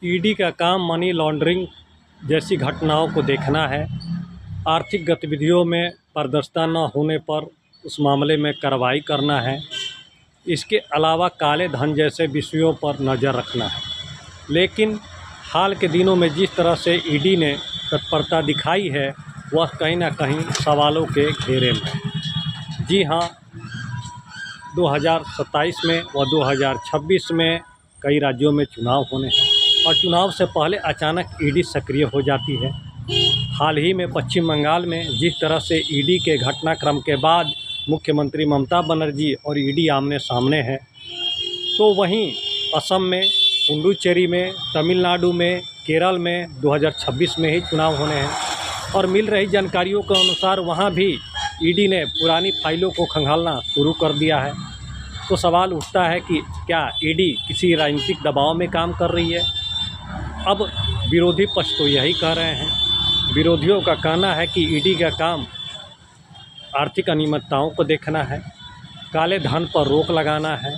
ED का काम money laundering जैसी घटनाओं को देखना है, आर्थिक गतिविधियों में पारदर्शिता न होने पर उस मामले में कार्रवाई करना है। इसके अलावा काले धन जैसे विषयों पर नज़र रखना है। लेकिन हाल के दिनों में जिस तरह से ईडी ने तत्परता दिखाई है वह कहीं ना कहीं सवालों के घेरे में है। जी हाँ, 2027 में व 2026 में कई राज्यों में चुनाव होने हैं और चुनाव से पहले अचानक ईडी सक्रिय हो जाती है। हाल ही में पश्चिम बंगाल में जिस तरह से ईडी के घटनाक्रम के बाद मुख्यमंत्री ममता बनर्जी और ईडी आमने सामने हैं, तो वहीं असम में, पुडुचेरी में, तमिलनाडु में, केरल में 2026 में ही चुनाव होने हैं और मिल रही जानकारियों के अनुसार वहां भी ईडी ने पुरानी फाइलों को खंगालना शुरू कर दिया है। तो सवाल उठता है कि क्या ईडी किसी राजनीतिक दबाव में काम कर रही है? अब विरोधी पक्ष तो यही कह रहे हैं। विरोधियों का कहना है कि ईडी का काम आर्थिक अनियमितताओं को देखना है, काले धन पर रोक लगाना है,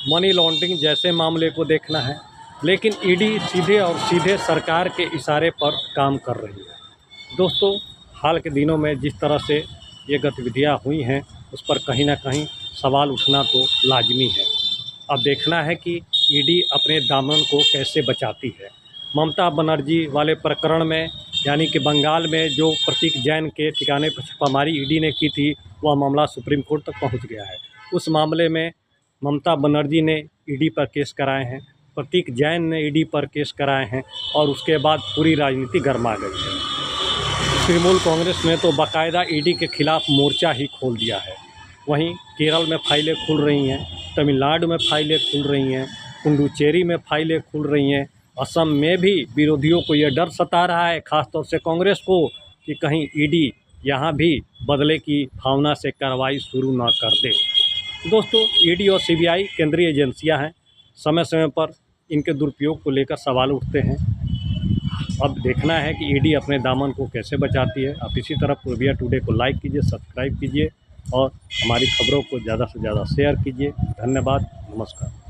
मनी लॉन्ड्रिंग जैसे मामले को देखना है। लेकिन ईडी सीधे और सीधे सरकार के इशारे पर काम कर रही है। दोस्तों, हाल के दिनों में जिस तरह से ये गतिविधियां हुई हैं उस पर कहीं ना कहीं सवाल उठना तो लाजमी है। अब देखना है कि ईडी अपने दामन को कैसे बचाती है। ममता बनर्जी वाले प्रकरण में, यानी कि बंगाल में जो प्रतीक जैन के ठिकाने पर छापामारी ईडी ने की थी, वह मामला सुप्रीम कोर्ट तक पहुंच गया है। उस मामले में ममता बनर्जी ने ईडी पर केस कराए हैं, प्रतीक जैन ने ईडी पर केस कराए हैं और उसके बाद पूरी राजनीति गर्मा गई है। तृणमूल कांग्रेस ने तो बाकायदा ईडी के खिलाफ मोर्चा ही खोल दिया है। वहीं केरल में फाइलें खुल रही हैं, तमिलनाडु में फाइलें खुल रही हैं, पुडुचेरी में फाइलें खुल रही हैं। असम में भी विरोधियों को यह डर सता रहा है, ख़ासतौर से कांग्रेस को, कि कहीं ईडी यहाँ भी बदले की भावना से कार्रवाई शुरू न कर दे। दोस्तों, ईडी और सीबीआई केंद्रीय एजेंसियां हैं, समय समय पर इनके दुरुपयोग को लेकर सवाल उठते हैं। अब देखना है कि ईडी अपने दामन को कैसे बचाती है। आप इसी तरह पूर्बिया टुडे को लाइक कीजिए, सब्सक्राइब कीजिए और हमारी खबरों को ज़्यादा से ज़्यादा शेयर कीजिए। धन्यवाद, नमस्कार।